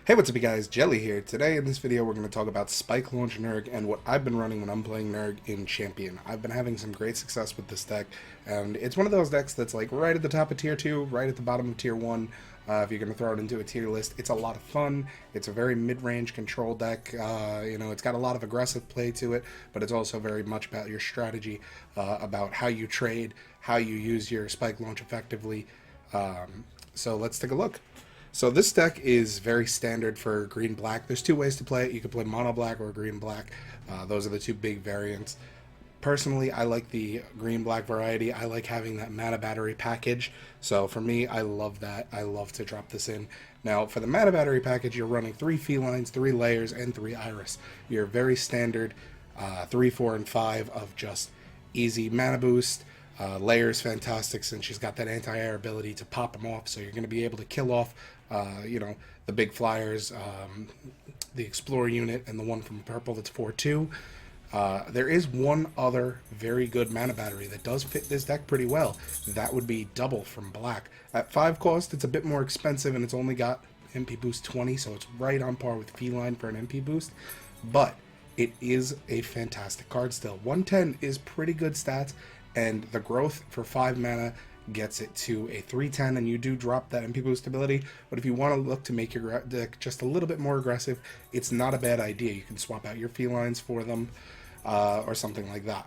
Hey, what's up you guys, Jelly here. Today in this video we're going to talk about Spike Launch Nerg and what I've been running when I'm playing Nerg in Champion. I've been having some great success with this deck, and it's one of those decks that's like right at the top of tier 2, right at the bottom of tier 1. If you're going to throw it into a tier list, it's a lot of fun. It's a very mid-range control deck. It's got a lot of aggressive play to it, but it's also very much about your strategy, about how you trade, how you use your Spike Launch effectively. So let's take a look. So this deck is very standard for green-black. There's two ways to play it. You can play mono-black or green-black. Those are the two big variants. Personally, I like the green-black variety. I like having that mana battery package. So for me, I love that. I love to drop this in. Now, for the mana battery package, you're running 3 felines, 3 layers, and 3 iris. Your very standard 3, 4, and 5 of just easy mana boost. Layer's fantastic since she's got that anti-air ability to pop them off, so you're going to be able to kill off, the big flyers, the Explorer unit, and the one from purple that's 4/2. There is one other very good mana battery that does fit this deck pretty well. That would be double from black. At 5 cost, it's a bit more expensive, and it's only got MP boost 20, so it's right on par with feline for an MP boost, but it is a fantastic card still. 110 is pretty good stats, and the growth for 5 mana gets it to a 310, and you do drop that MP boost ability, but if you want to look to make your deck just a little bit more aggressive, it's not a bad idea. You can swap out your felines for them, or something like that.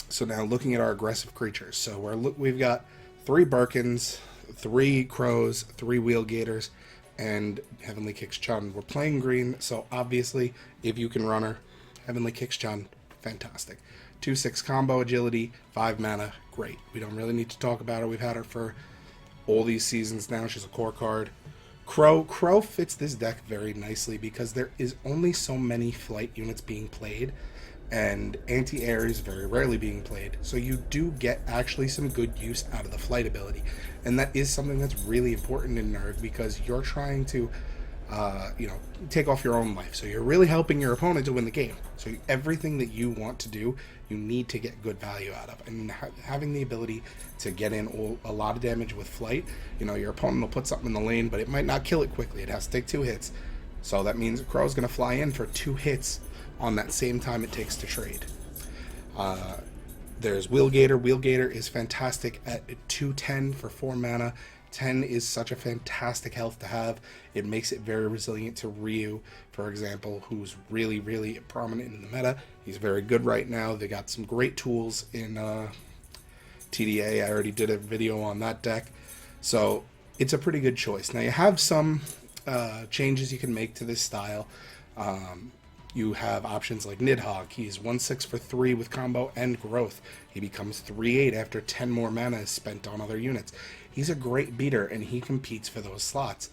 So now looking at our aggressive creatures, so we've got 3 Birkins, 3 Crows, 3 Wheel Gators, and Heavenly Kicks Chun. We're playing green, so obviously if you can run her, Heavenly Kicks Chun, fantastic. 2/6 combo agility, 5 mana, great. We don't really need to talk about her. We've had her for all these seasons now. She's a core card. Crow fits this deck very nicely because there is only so many flight units being played, and anti-air is very rarely being played. So you do get actually some good use out of the flight ability, and that is something that's really important in Nerg because you're trying to take off your own life. So you're really helping your opponent to win the game. So everything that you want to do, you need to get good value out of. And having the ability to get in a lot of damage with flight, your opponent will put something in the lane, but it might not kill it quickly. It has to take 2 hits. So that means Crow's going to fly in for 2 hits on that same time it takes to trade. There's Wheel Gator. Wheel Gator is fantastic at 210 for 4 mana. 10 is such a fantastic health to have. It makes it very resilient to Ryu, for example, who's really, really prominent in the meta. He's very good right now. They got some great tools in TDA. I already did a video on that deck. So it's a pretty good choice. Now you have some changes you can make to this style. You have options like Nidhogg. He's 1/6 for 3 with combo and growth. He becomes 3/8 after 10 more mana is spent on other units. He's a great beater, and he competes for those slots.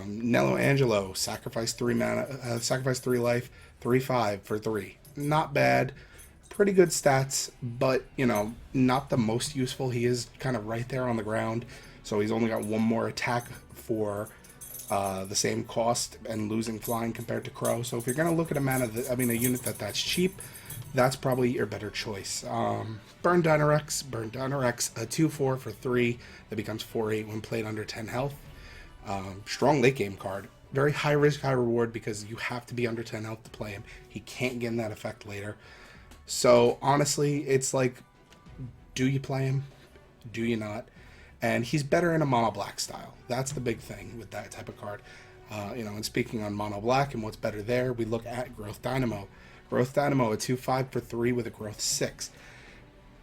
Nello Angelo, sacrifice 3 mana, sacrifice 3 life, 3/5 for 3. Not bad. Pretty good stats, but, not the most useful. He is kind of right there on the ground, so he's only got 1 more attack for the same cost and losing flying compared to Crow. So if you're going to look at a unit that's cheap, that's probably your better choice. Burn Dynarex, a 2/4 for 3 that becomes 4/8 when played under 10 health. Strong late game card. Very high risk, high reward because you have to be under 10 health to play him. He can't get in that effect later. So honestly, it's like, do you play him? Do you not? And he's better in a mono black style. That's the big thing with that type of card. And speaking on mono black and what's better there, we look at Growth Dynamo. Growth Dynamo, a 2/5 for 3 with a growth 6.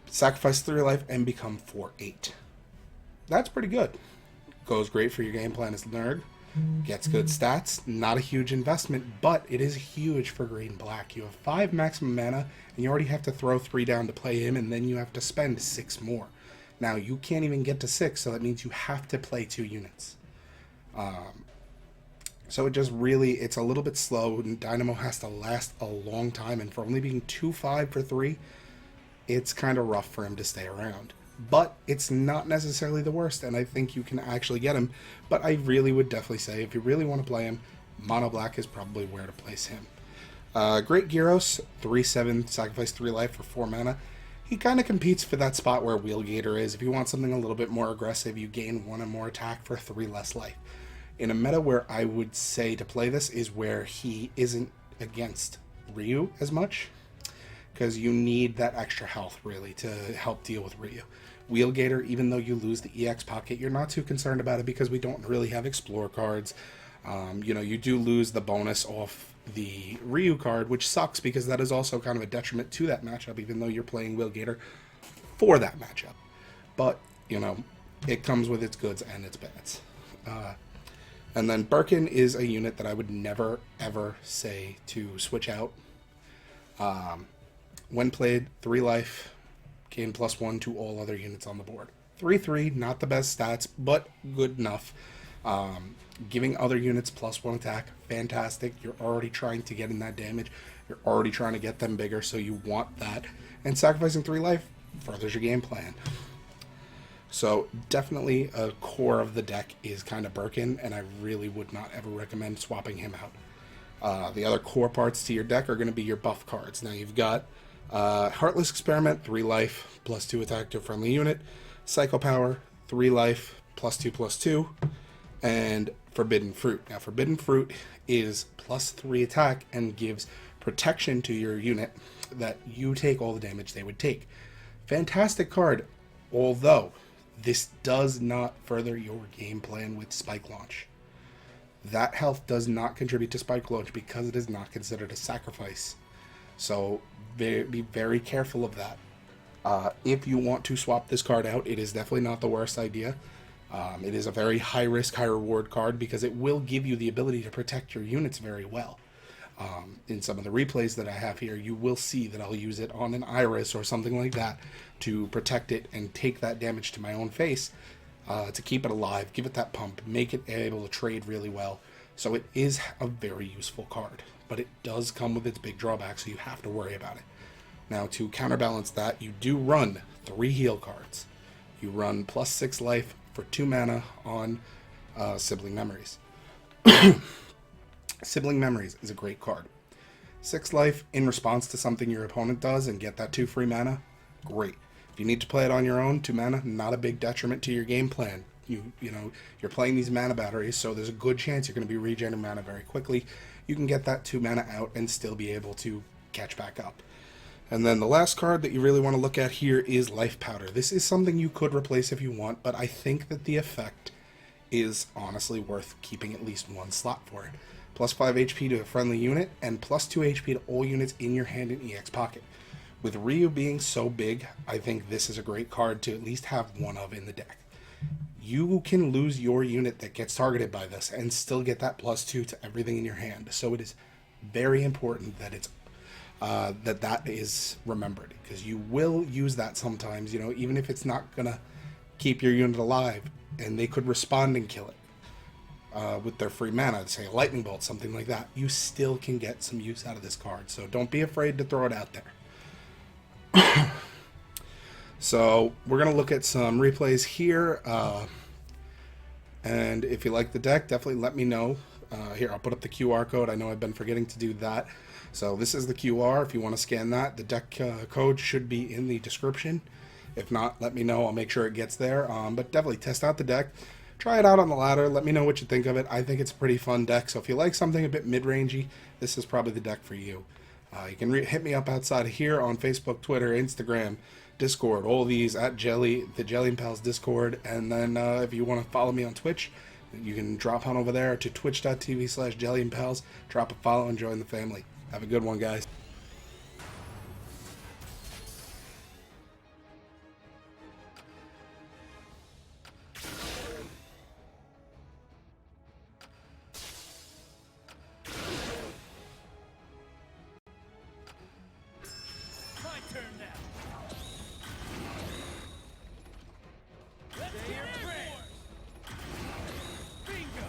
Sacrifice 3 life and become 4/8. That's pretty good. Goes great for your game plan as Nerg. Gets good stats. Not a huge investment, but it is huge for green black. You have 5 maximum mana, and you already have to throw 3 down to play him, and then you have to spend 6 more. Now, you can't even get to 6, so that means you have to play 2 units. So it just really, it's a little bit slow, and Dynamo has to last a long time, and for only being 2/5 for 3, it's kind of rough for him to stay around. But it's not necessarily the worst, and I think you can actually get him. But I really would definitely say, if you really want to play him, Mono Black is probably where to place him. Great Gyros, 3/7, sacrifice 3 life for 4 mana. He kind of competes for that spot where Wheel Gator is. If you want something a little bit more aggressive, you gain 1 or more attack for 3 less life. In a meta where I would say to play this is where he isn't against Ryu as much, because you need that extra health really to help deal with Ryu. Wheelgator, even though you lose the EX pocket, you're not too concerned about it because we don't really have explore cards. You do lose the bonus off the Ryu card, which sucks because that is also kind of a detriment to that matchup, even though you're playing Wheelgator for that matchup. But, it comes with its goods and its bads. And then Birkin is a unit that I would never, ever say to switch out. When played, 3 life, gain +1 to all other units on the board. 3/3, not the best stats, but good enough. Giving other units +1 attack, fantastic. You're already trying to get in that damage. You're already trying to get them bigger, so you want that. And sacrificing 3 life furthers your game plan. So definitely a core of the deck is kind of Birkin, and I really would not ever recommend swapping him out. The other core parts to your deck are going to be your buff cards. Now you've got Heartless Experiment, 3 life, +2 attack to a friendly unit. Psycho Power, 3 life, +2/+2. And Forbidden Fruit. Now Forbidden Fruit is +3 attack and gives protection to your unit that you take all the damage they would take. Fantastic card, although this does not further your game plan with Spike Launch. That health does not contribute to Spike Launch because it is not considered a sacrifice. So be very careful of that. If you want to swap this card out, it is definitely not the worst idea. It is a very high risk, high reward card because it will give you the ability to protect your units very well. In some of the replays that I have here, you will see that I'll use it on an Iris or something like that to protect it and take that damage to my own face to keep it alive, give it that pump, make it able to trade really well. So it is a very useful card, but it does come with its big drawbacks, so you have to worry about it. Now, to counterbalance that, you do run 3 heal cards. You run +6 life for 2 mana on Sibling Memories. Sibling Memories is a great card. 6 life in response to something your opponent does and get that 2 free mana, great. If you need to play it on your own, 2 mana, not a big detriment to your game plan. You're playing these mana batteries, so there's a good chance you're going to be regenerating mana very quickly. You can get that 2 mana out and still be able to catch back up. And then the last card that you really want to look at here is Life Powder. This is something you could replace if you want, but I think that the effect is honestly worth keeping at least 1 slot for it. +5 HP to a friendly unit, and +2 HP to all units in your hand in EX pocket. With Ryu being so big, I think this is a great card to at least have 1 of in the deck. You can lose your unit that gets targeted by this and still get that +2 to everything in your hand. So it is very important that it's that is remembered, because you will use that sometimes, even if it's not gonna keep your unit alive, and they could respond and kill it with their free mana, say a lightning bolt, something like that. You still can get some use out of this card, so don't be afraid to throw it out there. So we're gonna look at some replays here, and if you like the deck, definitely let me know. Here, I'll put up the QR code. I know I've been forgetting to do that. So this is the QR. If you want to scan that, the deck code should be in the description. If not, let me know. I'll make sure it gets there. But definitely test out the deck. Try it out on the ladder. Let me know what you think of it. I think it's a pretty fun deck. So if you like something a bit mid-rangey, this is probably the deck for you. You can hit me up outside of here on Facebook, Twitter, Instagram, Discord, all these at the Jelly and Pals Discord. And then if you want to follow me on Twitch, you can drop on over there to twitch.tv/jellyandpals, drop a follow, and join the family. Have a good one, guys. My turn now. Let's get it. Bingo.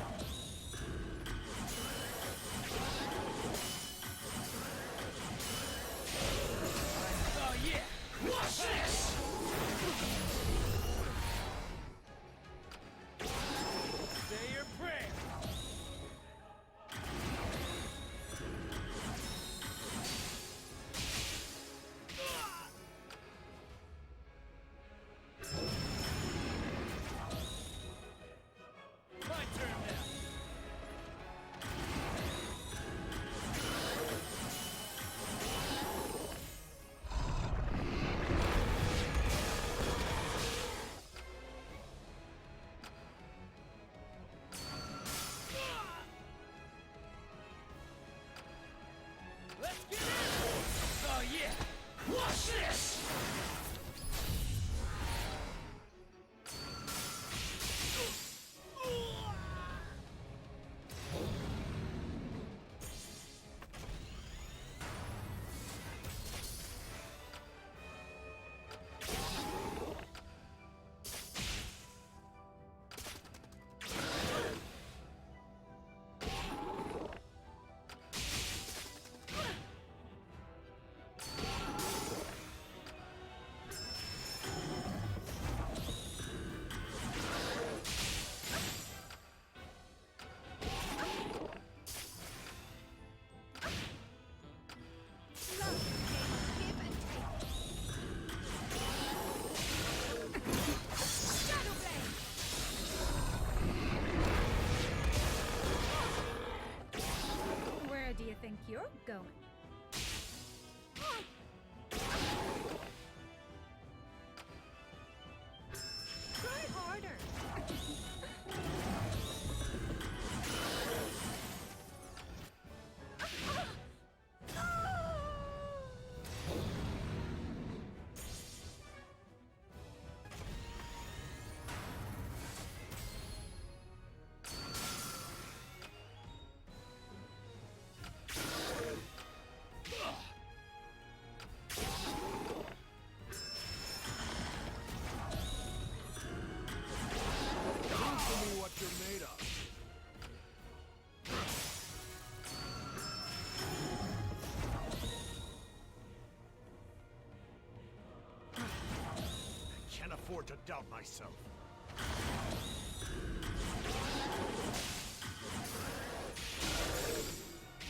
more to doubt myself.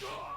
Ah!